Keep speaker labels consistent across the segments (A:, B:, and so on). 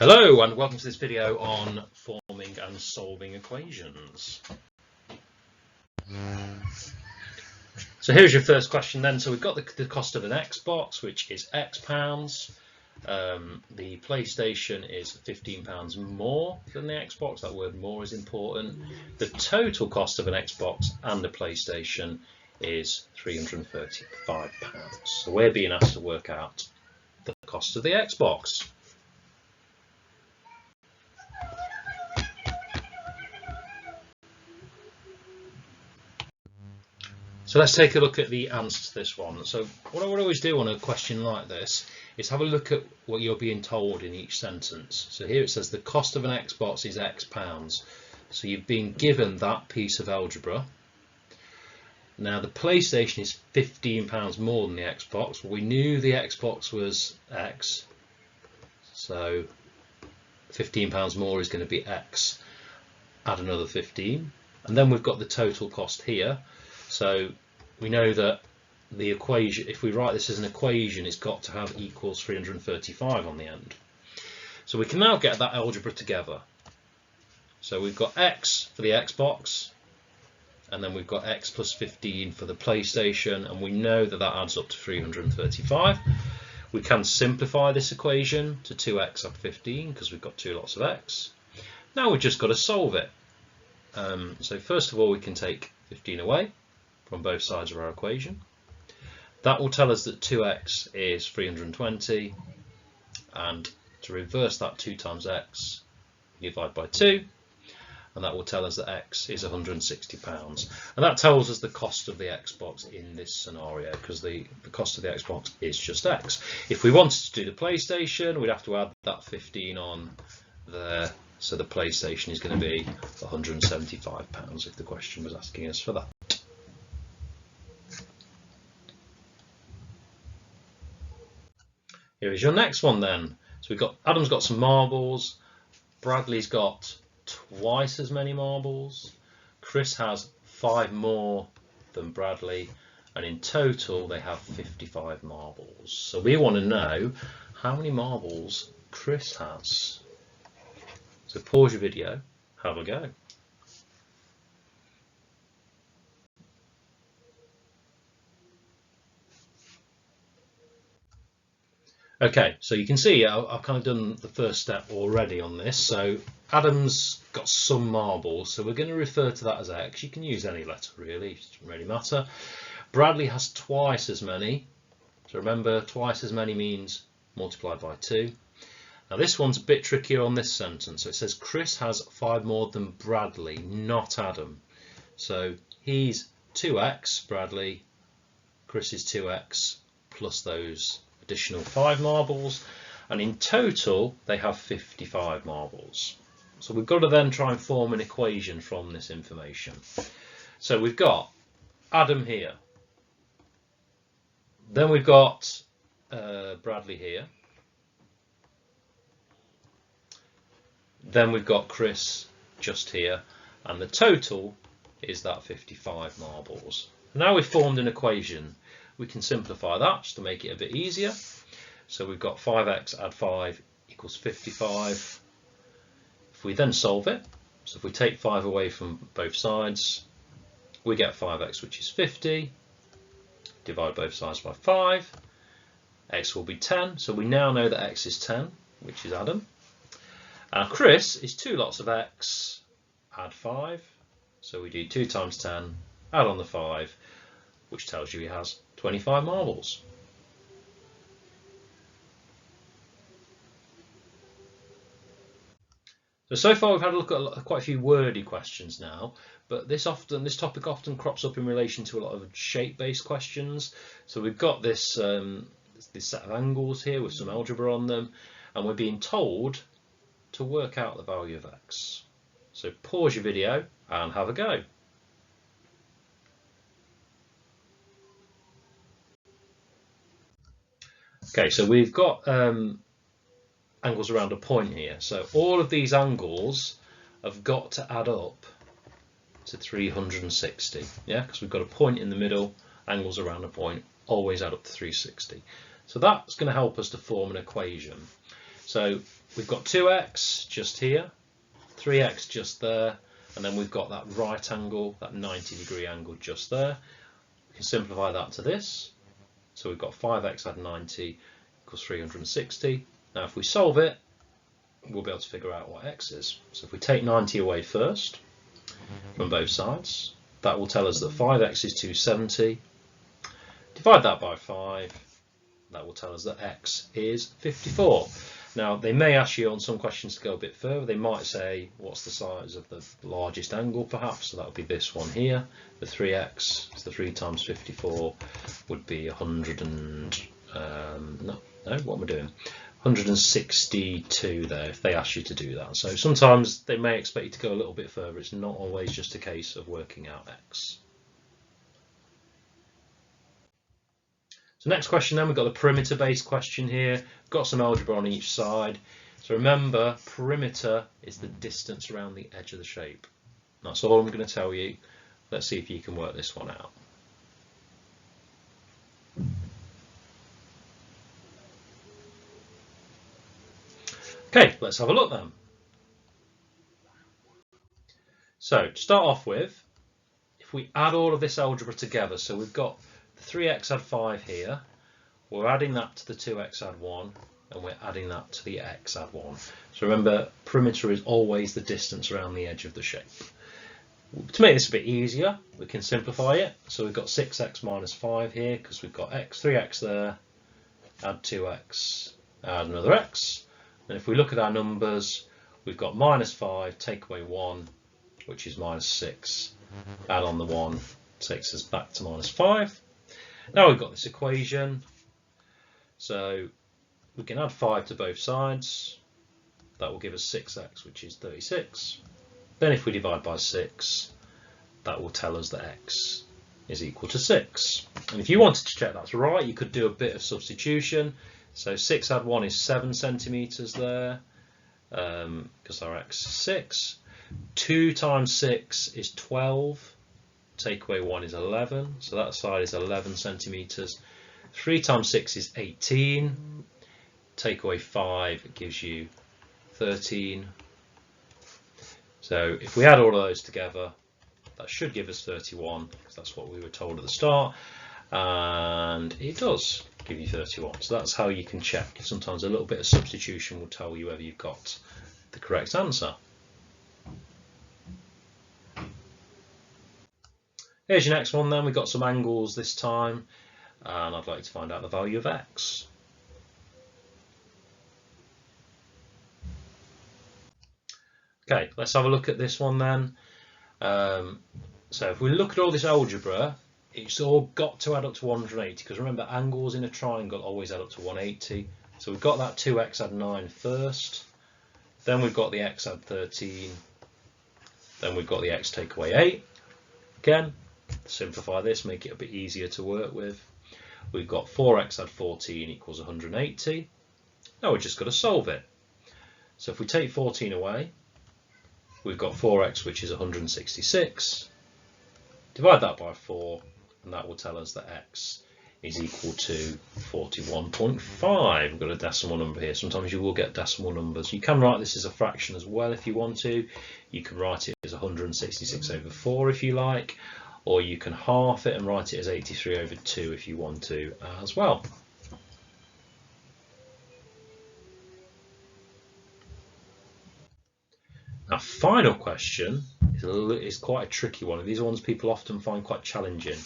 A: Hello and welcome to this video on forming and solving equations. So here's your first question then. So we've got the cost of an Xbox, which is X pounds. The PlayStation is £15 more than the Xbox. That word more is important. The total cost of an Xbox and the PlayStation is £335. So we're being asked to work out the cost of the Xbox. So let's take a look at the answer to this one. So what I would always do on a question like this is have a look at what you're being told in each sentence. So here it says the cost of an Xbox is X pounds. So you've been given that piece of algebra. Now the PlayStation is £15 more than the Xbox. Well, we knew the Xbox was X. So £15 more is going to be X. Add another 15. And then we've got the total cost here. So we know that the equation, if we write this as an equation, it's got to have equals 335 on the end. So we can now get that algebra together. So we've got X for the Xbox, and then we've got X plus 15 for the PlayStation, and we know that that adds up to 335. We can simplify this equation to 2x add 15 because we've got two lots of X. Now we've just got to solve it. So first of all, we can take 15 away from both sides of our equation. That will tell us that 2x is 320, and to reverse that, 2 times x, we divide by 2, and that will tell us that x is £160. And that tells us the cost of the Xbox in this scenario, because the cost of the Xbox is just x. If we wanted to do the PlayStation, we'd have to add that 15 on there, so the PlayStation is going to be £175 if the question was asking us for that. Here is your next one then. So we've got Adam's got some marbles, Bradley's got twice as many marbles, Chris has 5 more than Bradley, and in total they have 55 marbles. So we want to know how many marbles Chris has. So pause your video, have a go. Okay, so you can see I've kind of done the first step already on this. So Adam's got some marbles, so we're going to refer to that as X. You can use any letter really, it doesn't really matter. Bradley has twice as many. So remember, twice as many means multiplied by 2. Now this one's a bit trickier on this sentence. So it says Chris has 5 more than Bradley, not Adam. So he's 2x, Bradley, Chris is 2x plus those additional 5 marbles, and in total they have 55 marbles. So we've got to then try and form an equation from this information. So we've got Adam here, then we've got Bradley here, then we've got Chris just here, and the total is that 55 marbles. Now we've formed an equation. We can simplify that just to make it a bit easier. So we've got 5x add 5 equals 55. If we then solve it, so if we take 5 away from both sides, we get 5x, which is 50. Divide both sides by 5. X will be 10. So we now know that x is 10, which is Adam. Chris is 2 lots of x, add 5. So we do 2 times 10, add on the 5, which tells you he has 25 marbles. So far we've had a look at quite a few wordy questions now, but this topic often crops up in relation to a lot of shape-based questions. So we've got this set of angles here with some algebra on them, and we're being told to work out the value of x. So pause your video and have a go. Okay, so we've got angles around a point here. So all of these angles have got to add up to 360. Yeah, because we've got a point in the middle, angles around a point always add up to 360. So that's going to help us to form an equation. So we've got 2x just here, 3x just there, and then we've got that right angle, that 90-degree angle just there. We can simplify that to this. So we've got 5x add 90 equals 360. Now if we solve it, we'll be able to figure out what x is. So if we take 90 away first from both sides, that will tell us that 5x is 270. Divide that by 5, that will tell us that x is 54. Now they may ask you on some questions to go a bit further. They might say what's the size of the largest angle perhaps, so that would be this one here, the 3x, so the 3 times 54 would be 100 and, no, what am I doing? 162 there if they ask you to do that. So sometimes they may expect you to go a little bit further. It's not always just a case of working out x. So next question then, we've got the perimeter based question here. We've got some algebra on each side. So remember, perimeter is the distance around the edge of the shape. That's all I'm going to tell you. Let's see if you can work this one out. Okay, let's have a look then. So to start off with, if we add all of this algebra together, so we've got the 3x add 5 here, we're adding that to the 2x add 1, and we're adding that to the x add 1. So remember, perimeter is always the distance around the edge of the shape. To make this a bit easier, we can simplify it. So we've got 6x minus 5 here, because we've got 3x there, add 2x, add another x. And if we look at our numbers, we've got minus 5, take away 1, which is minus 6, add on the 1, takes us back to minus 5. Now we've got this equation, so we can add 5 to both sides. That will give us 6x, which is 36. Then if we divide by 6, that will tell us that x is equal to 6. And if you wanted to check that's right, you could do a bit of substitution. So 6 add 1 is 7 centimetres there, because our x is 6. 2 times 6 is 12. Take away 1 is 11, so that side is 11 centimetres. 3 times 6 is 18. Take away 5, it gives you 13. So if we add all of those together, that should give us 31, because that's what we were told at the start. And it does give you 31. So that's how you can check. Sometimes a little bit of substitution will tell you whether you've got the correct answer. Here's your next one then. We've got some angles this time, and I'd like to find out the value of x. Okay, let's have a look at this one then. So if we look at all this algebra, it's all got to add up to 180, because remember, angles in a triangle always add up to 180. So we've got that 2x add 9 first, then we've got the x add 13, then we've got the x take away 8. Again, simplify this, make it a bit easier to work with. We've got 4x add 14 equals 180. Now we've just got to solve it. So if we take 14 away, we've got 4x, which is 166. Divide that by 4, and that will tell us that x is equal to 41.5. We've got a decimal number here. Sometimes you will get decimal numbers. You can write this as a fraction as well if you want to. You can write it as 166 over 4 if you like, or you can half it and write it as 83 over 2 if you want to as well. Our final question is quite a tricky one. These are ones people often find quite challenging.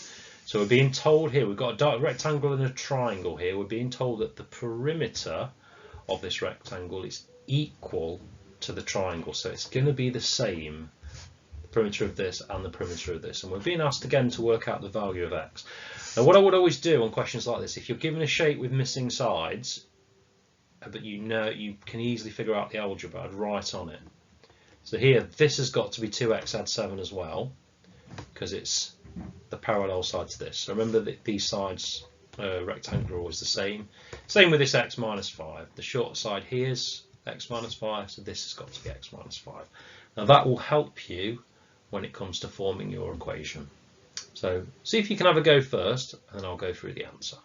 A: So we're being told here, we've got a rectangle and a triangle here. We're being told that the perimeter of this rectangle is equal to the triangle. So it's going to be the same, the perimeter of this and the perimeter of this. And we're being asked again to work out the value of x. Now what I would always do on questions like this, if you're given a shape with missing sides, but you know you can easily figure out the algebra, I'd write on it. So here, this has got to be 2x add 7 as well, because it's the parallel side to this. So remember that these sides, rectangle, are always the same. Same with this x minus 5. The short side here is x minus 5, so this has got to be x minus 5. Now that will help you when it comes to forming your equation. So see if you can have a go first, and then I'll go through the answer.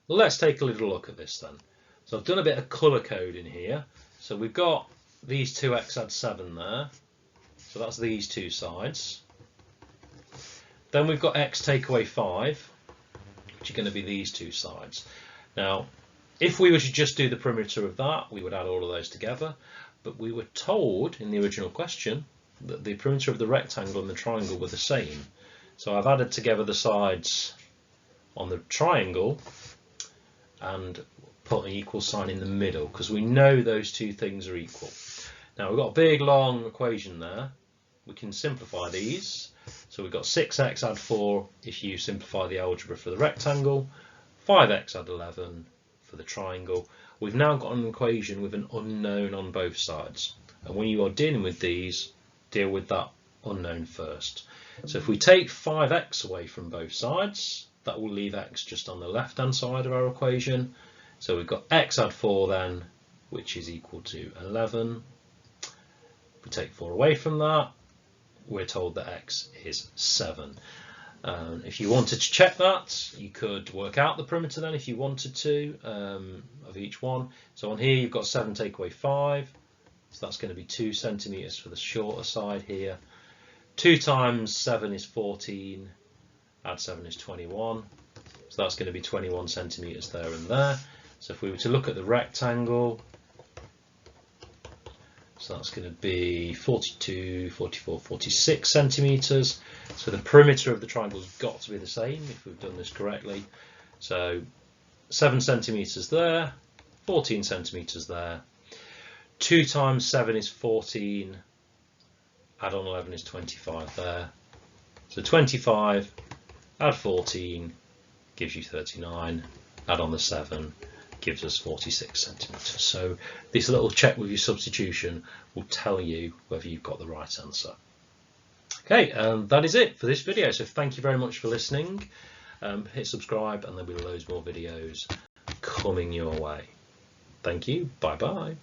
A: Let's take a little look at this then. So I've done a bit of colour coding here. So we've got these two x add 7 there. So that's these two sides. Then we've got x take away 5, which are going to be these two sides. Now, if we were to just do the perimeter of that, we would add all of those together. But we were told in the original question that the perimeter of the rectangle and the triangle were the same. So I've added together the sides on the triangle and put an equal sign in the middle, because we know those two things are equal. Now we've got a big long equation there. We can simplify these. So we've got 6x add 4 if you simplify the algebra for the rectangle, 5x add 11 for the triangle. We've now got an equation with an unknown on both sides. And when you are dealing with these, deal with that unknown first. So if we take 5x away from both sides, that will leave x just on the left hand side of our equation. So we've got x add 4 then, which is equal to 11. If we take 4 away from that, we're told that x is 7. If you wanted to check that, you could work out the perimeter then if you wanted to of each one. So on here you've got 7 take away 5, so that's going to be 2 centimetres for the shorter side here. 2 times 7 is 14, add 7 is 21, so that's going to be 21 centimetres there and there. So if we were to look at the rectangle, so that's going to be 42, 44, 46 centimetres. So the perimeter of the triangle has got to be the same if we've done this correctly. So 7 centimetres there, 14 centimetres there. 2 times 7 is 14, add on 11 is 25 there. So 25, add 14, gives you 39, add on the 7, gives us 46 centimetres. So this little check with your substitution will tell you whether you've got the right answer. Okay, that is it for this video. So thank you very much for listening. Hit subscribe and there'll be loads more videos coming your way. Thank you. Bye bye.